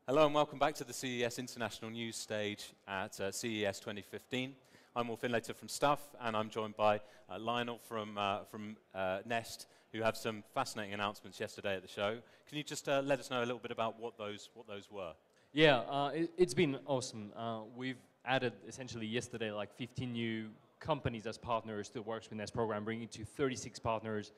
Hello and welcome back to the CES International News Stage at CES 2015. I'm Will Findlater from Stuff, and I'm joined by Lionel from Nest, who have some fascinating announcements yesterday at the show. Can you just let us know a little bit about what those were? Yeah, it's been awesome. We've added essentially yesterday like 15 new companies as partners to the Works with Nest program, bringing it to 36 partners.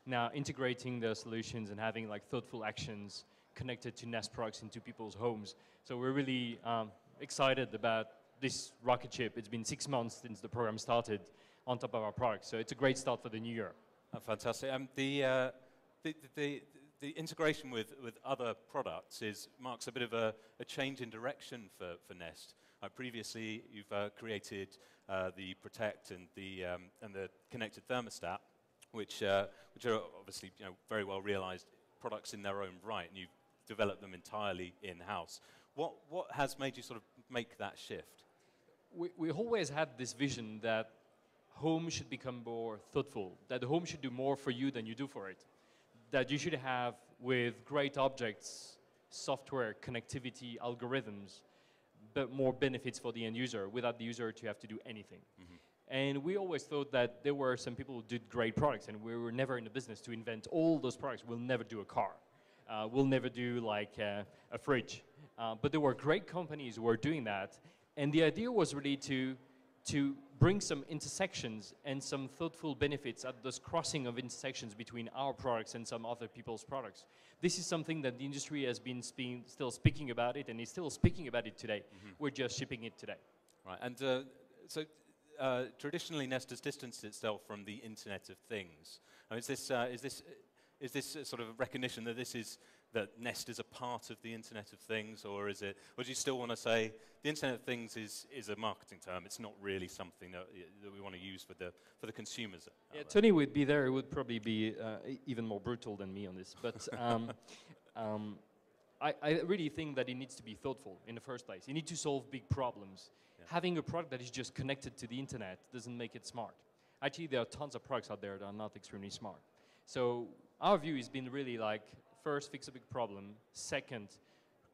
Now integrating the solutions and having like thoughtful actions connected to Nest products into people's homes. So we're really excited about this rocket ship. It's been 6 months since the program started on top of our products. So it's a great start for the new year. Fantastic. The integration with other products marks a bit of a change in direction for Nest. Previously, you've created the Protect and the connected Thermostat, which are obviously very well realized products in their own right, and you've developed them entirely in-house. What has made you sort of make that shift? We always had this vision that home should become more thoughtful, that the home should do more for you than you do for it, that you should have, with great objects, software, connectivity, algorithms, but more benefits for the end user without the user to have to do anything. Mm-hmm. And we always thought that there were some people who did great products, and we were never in the business to invent all those products. We'll never do a car. We'll never do like a fridge. But there were great companies who were doing that. And the idea was really to bring some intersections and some thoughtful benefits at this crossing of intersections between our products and some other people's products. This is something that the industry has been still speaking about it, and is still speaking about it today. Mm-hmm. We're just shipping it today. Right, and so traditionally Nest has distanced itself from the Internet of Things. I mean, is this a sort of recognition that Nest is a part of the Internet of Things, or do you still want to say the Internet of Things is a marketing term? It's not really something that we want to use for the consumers. Yeah, Tony would be there. He would probably be even more brutal than me on this. But I really think that it needs to be thoughtful in the first place. You need to solve big problems. Yeah. Having a product that is just connected to the internet doesn't make it smart. Actually, there are tons of products out there that are not extremely smart. So our view has been really like, first, fix a big problem. Second,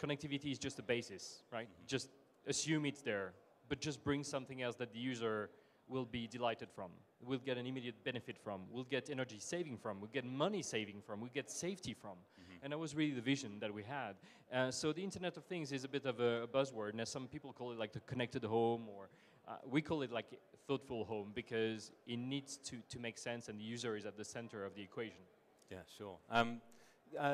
connectivity is just a basis, right? Mm-hmm. Just assume it's there, but just bring something else that the user will be delighted from, will get an immediate benefit from, will get energy saving from, will get money saving from, will get safety from. Mm-hmm. And that was really the vision that we had. So the Internet of Things is a bit of a buzzword, and some people call it like the connected home, or we call it like thoughtful home, because it needs to make sense, and the user is at the center of the equation. Yeah, sure.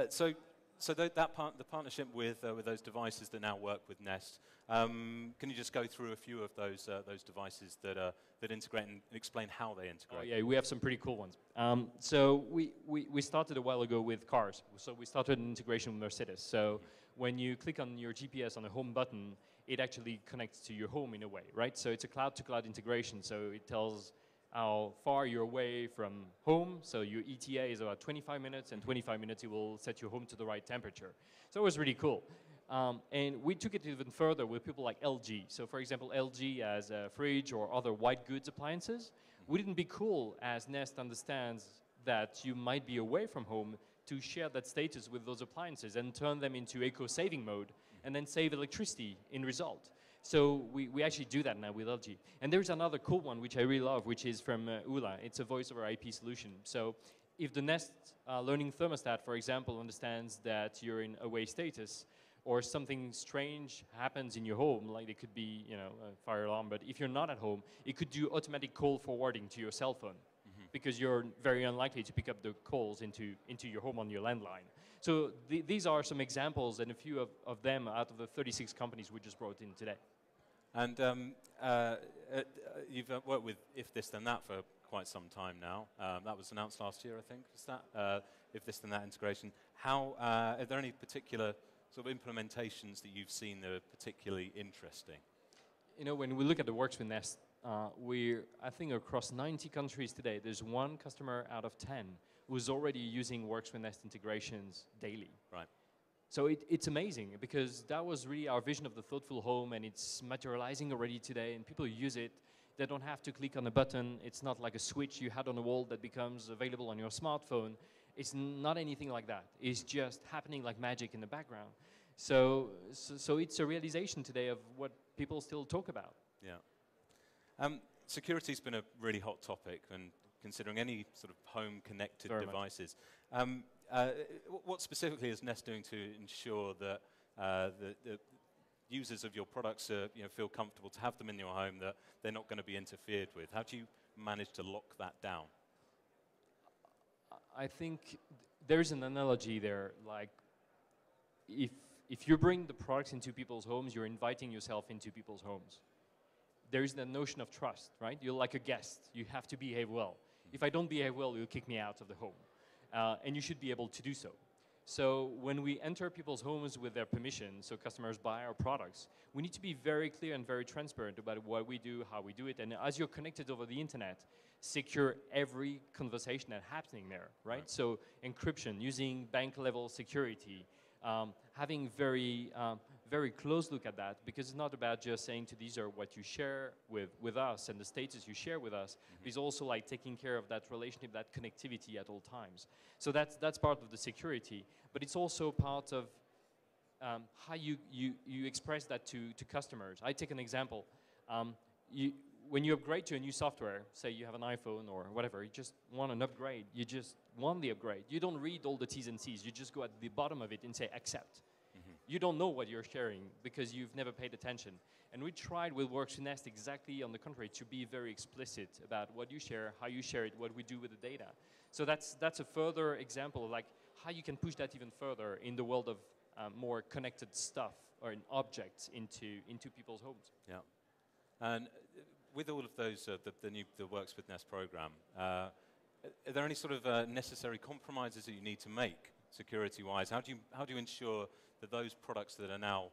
So the partnership with those devices that now work with Nest, can you just go through a few of those devices that integrate and explain how they integrate? Oh yeah, we have some pretty cool ones. So we started a while ago with cars. So we started an integration with Mercedes. So when you click on your GPS on the home button, it actually connects to your home in a way, right? So it's a cloud-to-cloud integration. So it tells how far you're away from home. So your ETA is about 25 minutes, and 25 minutes it will set your home to the right temperature. So it was really cool. And we took it even further with people like LG. So for example, LG as a fridge or other white goods appliances. Wouldn't it be cool, as Nest understands that you might be away from home, to share that status with those appliances and turn them into eco-saving mode, and then save electricity in result? So we actually do that now with LG. And there's another cool one which I really love, which is from Ula. It's a voice over IP solution. So if the Nest learning thermostat, for example, understands that you're in away status, or something strange happens in your home, like it could be a fire alarm, but if you're not at home, it could do automatic call forwarding to your cell phone. Mm-hmm. Because you're very unlikely to pick up the calls into your home on your landline. So these are some examples, and a few of them out of the 36 companies we just brought in today. And you've worked with If This Then That for quite some time now. That was announced last year, I think. Was that If This Then That integration? Are there any particular sort of implementations that you've seen that are particularly interesting? When we look at the Works with Nest, I think across 90 countries today, there's one customer out of 10 who's already using Works with Nest integrations daily. Right. So it's amazing, because that was really our vision of the thoughtful home, and it's materializing already today, and people use it. They don't have to click on a button. It's not like a switch you had on the wall that becomes available on your smartphone. It's not anything like that. It's just happening like magic in the background. So it's a realization today of what people still talk about. Yeah. Security's been a really hot topic, and considering any sort of home connected Very devices. What specifically is Nest doing to ensure that the users of your products feel comfortable to have them in your home, that they're not going to be interfered with? How do you manage to lock that down? I think there's an analogy there, like if you bring the products into people's homes, you're inviting yourself into people's homes. There is the notion of trust, right? You're like a guest. You have to behave well. If I don't behave well, you'll kick me out of the home. And you should be able to do so. So when we enter people's homes with their permission, so customers buy our products, we need to be very clear and very transparent about what we do, how we do it. And as you're connected over the internet, secure every conversation that's happening there, right? So encryption, using bank-level security, having very close look at that, because it's not about just saying to these are what you share with us and the status you share with us. It's also like taking care of that relationship, that connectivity at all times. So that's part of the security, but it's also part of how you express that to customers. I take an example. When you upgrade to a new software, say you have an iPhone or whatever, you just want an upgrade. You just want the upgrade. You don't read all the T's and C's. You just go at the bottom of it and say accept. You don't know what you're sharing because you've never paid attention. And we tried with Works with Nest exactly on the contrary, to be very explicit about what you share, how you share it, what we do with the data. So that's a further example of like how you can push that even further in the world of more connected stuff or objects into people's homes. Yeah. And with all of those, the Works with Nest program, are there any sort of necessary compromises that you need to make security-wise? How do you ensure that those products that are now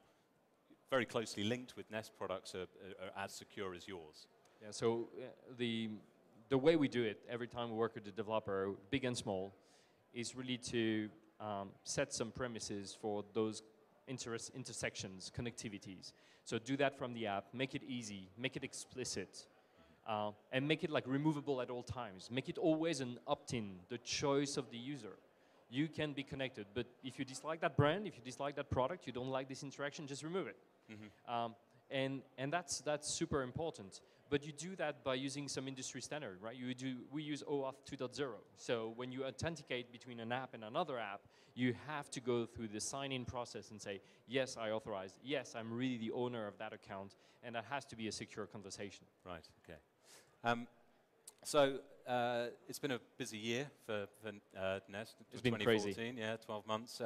very closely linked with Nest products are as secure as yours? Yeah. So the way we do it every time we work with the developer, big and small, is really to set some premises for those intersections, connectivities. So do that from the app, make it easy, make it explicit, and make it like removable at all times. Make it always an opt-in, the choice of the user. You can be connected, but if you dislike that brand, if you dislike that product, you don't like this interaction, just remove it. And that's super important. But you do that by using some industry standard, right? We use OAuth 2.0. So when you authenticate between an app and another app, you have to go through the sign-in process and say, yes, I authorize. Yes, I'm really the owner of that account. And that has to be a secure conversation. Right, okay. So it's been a busy year for Nest. It's been crazy. yeah, 12 months.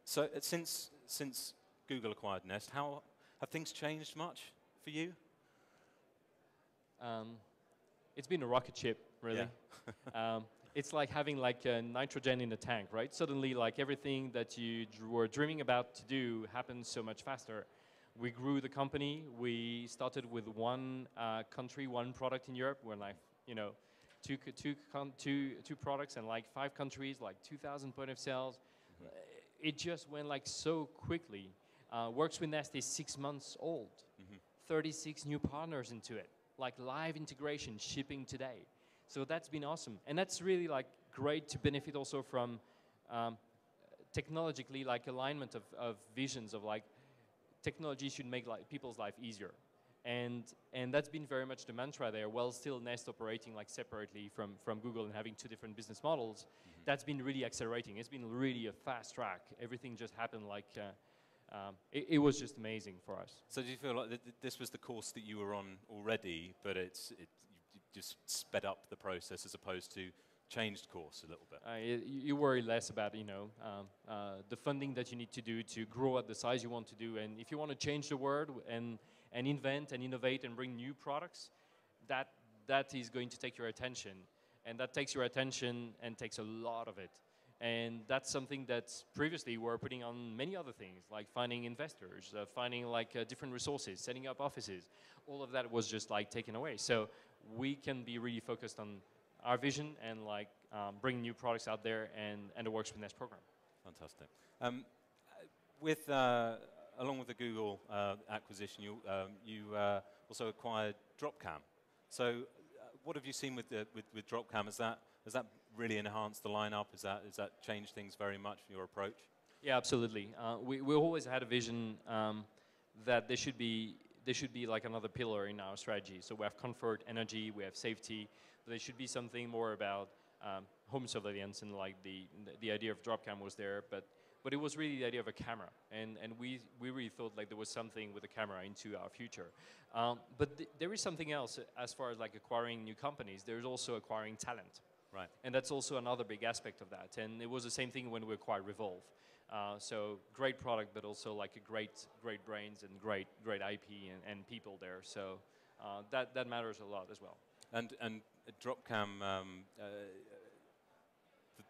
So since Google acquired Nest, how have things changed much for you? It's been a rocket ship, really. Yeah. It's like having like nitrogen in a tank, right? Suddenly, like everything that you were dreaming about to do happens so much faster. We grew the company. We started with one country, one product in Europe. We're like, two products and like 5 countries, like 2,000 point of sales. It just went like so quickly. Works with Nest is 6 months old. 36 new partners into it, like live integration, shipping today. So that's been awesome. And that's really like great to benefit also from technologically like alignment of visions of like technology should make like people's life easier. And that's been very much the mantra there, while still Nest operating like separately from Google and having 2 different business models. That's been really accelerating. It's been really a fast track. Everything just happened like, it was just amazing for us. So do you feel like this was the course that you were on already, but you just sped up the process as opposed to changed course a little bit? You worry less about the funding that you need to do to grow at the size you want to do, and if you want to change the world and invent and innovate and bring new products, that is going to take your attention, and that takes your attention and takes a lot of it. And that's something that previously we were putting on many other things, like finding investors, finding like different resources, setting up offices. All of that was just like taken away. So we can be really focused on our vision and like bring new products out there and the Works with Nest program. Fantastic. Along with the Google acquisition, you also acquired Dropcam. So what have you seen with Dropcam? Has that really enhanced the lineup? Has that changed things very much for your approach? Yeah, absolutely. We always had a vision that there should be like another pillar in our strategy. So we have comfort, energy, we have safety. But there should be something more about home surveillance, and like the idea of Dropcam was there, but it was really the idea of a camera, and we really thought like there was something with a camera into our future. But there is something else as far as like acquiring new companies. There's also acquiring talent. Right. And that's also another big aspect of that. And it was the same thing when we acquired Revolve. So great product, but also like a great brains and great IP and people there. So that matters a lot as well. And Dropcam,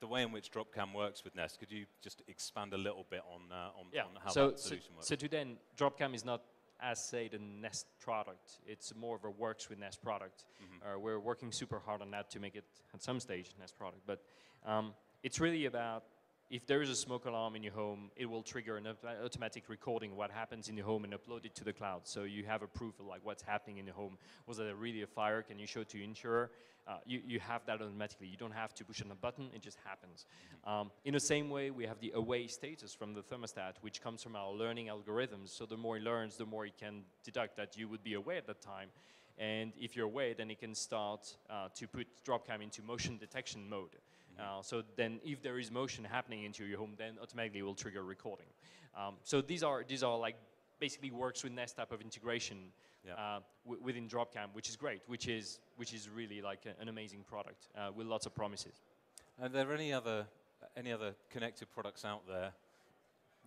the way in which Dropcam works with Nest, could you just expand a little bit on how that solution works? So to then, Dropcam is not as say the Nest product. It's more of a works with Nest product. We're working super hard on that to make it at some stage Nest product. But it's really about, if there is a smoke alarm in your home, it will trigger an automatic recording of what happens in your home and upload it to the cloud. So you have a proof of like what's happening in your home. Was there really a fire? Can you show to your insurer? You have that automatically. You don't have to push on a button. It just happens. In the same way, we have the away status from the thermostat, which comes from our learning algorithms. So the more it learns, the more it can deduct that you would be away at that time. And if you're away, then it can start to put Dropcam into motion detection mode. So then if there is motion happening into your home, then automatically it will trigger recording. So these are like basically works with Nest type of integration within Dropcam, which is great, which is really like an amazing product with lots of promises. Are there any other connected products out there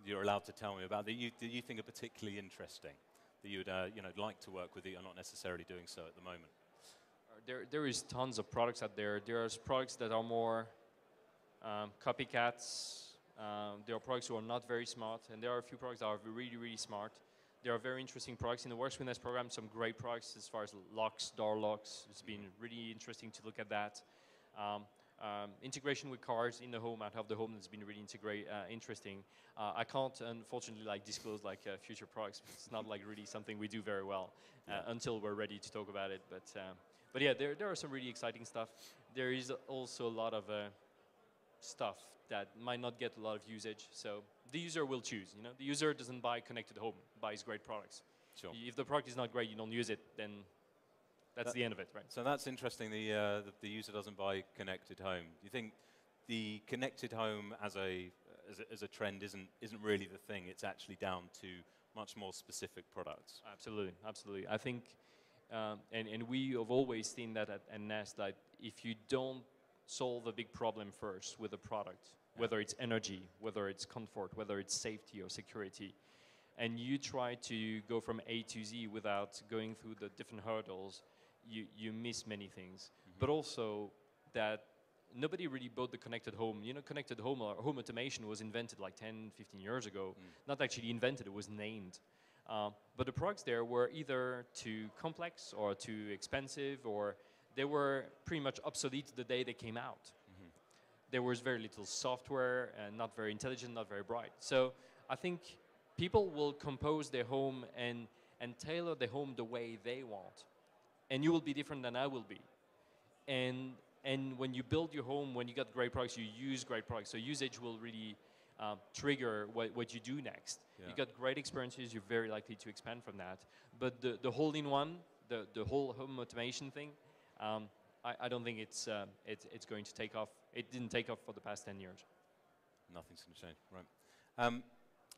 you're allowed to tell me about that you think are particularly interesting, that you would like to work with, that you're not necessarily doing so at the moment? There is tons of products out there. There are products that are more copycats. There are products who are not very smart, and there are a few products that are really, really smart. There are very interesting products in the Works with Nest program, some great products as far as locks, door locks. It's been really interesting to look at that. Integration with cars in the home, out of the home, has been really interesting. I can't, unfortunately, like disclose like future products. It's not like really something we do very well until we're ready to talk about it. But yeah, there are some really exciting stuff. There is also a lot of stuff that might not get a lot of usage. So the user will choose. The user doesn't buy connected home, buys great products. Sure. If the product is not great, you don't use it, then that's the end of it, right? So that's interesting. The user doesn't buy connected home. Do you think the connected home as a trend isn't really the thing? It's actually down to much more specific products. Absolutely, absolutely. I think, and we have always seen that at Nest, that if you don't solve a big problem first with a product, whether it's energy, whether it's comfort, whether it's safety or security, and you try to go from A to Z without going through the different hurdles, you miss many things. But also that nobody really bought the connected home. Connected home or home automation was invented like 10, 15 years ago. Not actually invented, it was named. But the products there were either too complex or too expensive, or they were pretty much obsolete the day they came out. There was very little software, and not very intelligent, not very bright. So I think people will compose their home and tailor the home the way they want. And you will be different than I will be. And when you build your home, when you got great products, you use great products. So usage will really trigger what you do next. You got great experiences, you're very likely to expand from that. But the whole-in-one, the whole home automation thing, I don't think it's going to take off. It didn't take off for the past 10 years. Nothing's going to change, right?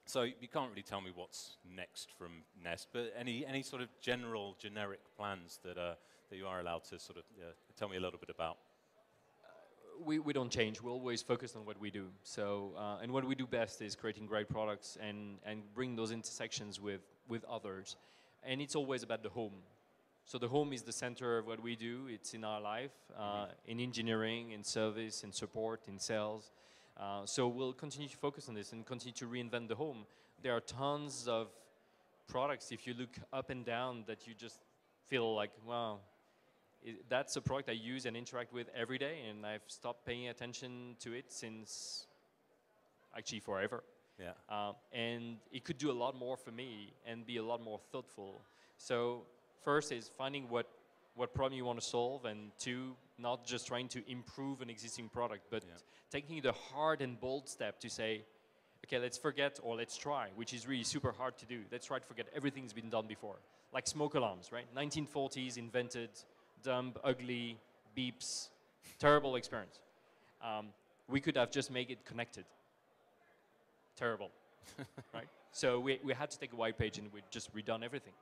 So you can't really tell me what's next from Nest, but any sort of generic plans that you are allowed to sort of tell me a little bit about? We don't change. We always focus on what we do. So and what we do best is creating great products and bring those intersections with others. And it's always about the home. So the home is the center of what we do. It's in our life, in engineering, in service, in support, in sales. So we'll continue to focus on this and continue to reinvent the home. There are tons of products, if you look up and down, that you just feel like, wow, that's a product I use and interact with every day, and I've stopped paying attention to it since actually forever. Yeah. And it could do a lot more for me and be a lot more thoughtful. So first is finding what problem you want to solve, and two, not just trying to improve an existing product, but taking the hard and bold step to say, a okay, let's forget or let's try, which is really super hard to do. Let's try to forget everything's been done before. Like smoke alarms, right? 1940s invented, dumb, ugly, beeps, terrible experience. We could have just made it connected. Terrible, right? So we had to take a white page and we just redone everything.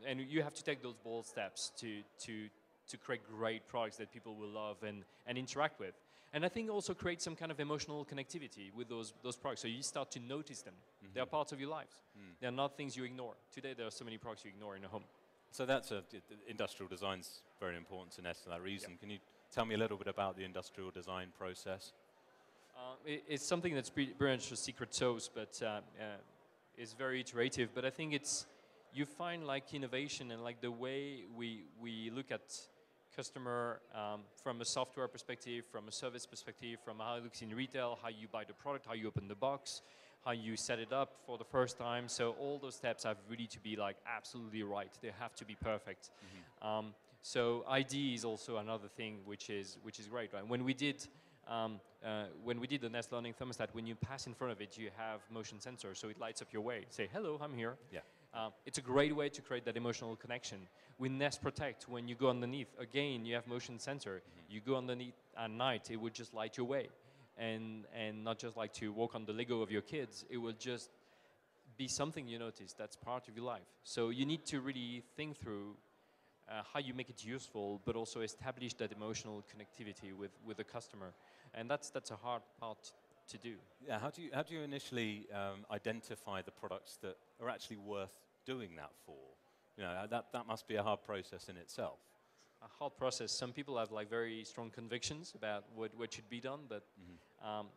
And you have to take those bold steps to create great products that people will love and interact with. And I think also create some kind of emotional connectivity with those products. So you start to notice them. They are parts of your lives. They are not things you ignore. Today there are so many products you ignore in a home. So that's industrial design's very important to Nest for that reason. Yep. Can you tell me a little bit about the industrial design process? It's something that's pretty much a secret sauce, but it's very iterative. But I think you find like innovation and like the way we look at customer from a software perspective, from a service perspective, from how it looks in retail, how you buy the product, how you open the box, how you set it up for the first time. So all those steps have really to be like absolutely right. They have to be perfect. So ID is also another thing which is great, right? When we did the Nest Learning Thermostat, when you pass in front of it, you have motion sensor, so it lights up your way. Say, hello, I'm here. Yeah. It's a great way to create that emotional connection. With Nest Protect, when you go underneath, again, you have motion sensor. You go underneath at night, it would just light your way. And not just like to walk on the Lego of your kids, it will just be something you notice that's part of your life. So you need to really think through how you make it useful, but also establish that emotional connectivity with the customer. And that's a hard part to do. Yeah, how do you initially identify the products that are actually worth doing that for? You know, that must be a hard process in itself. A hard process. Some people have like very strong convictions about what should be done, but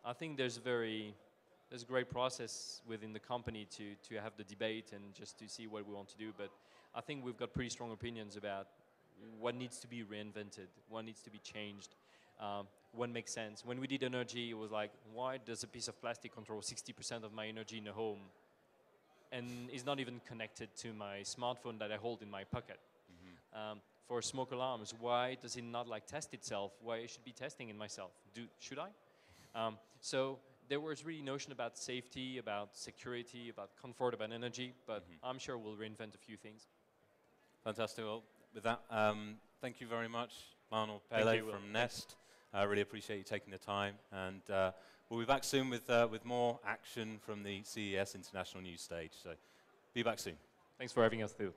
I think there's a great process within the company to have the debate and just to see what we want to do. But I think we've got pretty strong opinions about what needs to be reinvented, what needs to be changed, what makes sense. When we did energy, it was like, why does a piece of plastic control 60% of my energy in a home and is not even connected to my smartphone that I hold in my pocket? For smoke alarms, why does it not like test itself? Why it should be testing in myself? Should I? So there was really notion about safety, about security, about comfort, about energy, but I'm sure we'll reinvent a few things. Fantastic. Well, with that, thank you very much, Lionel Paillet from Nest. I really appreciate you taking the time, and we'll be back soon with more action from the CES International News Stage. So be back soon. Thanks for having us too.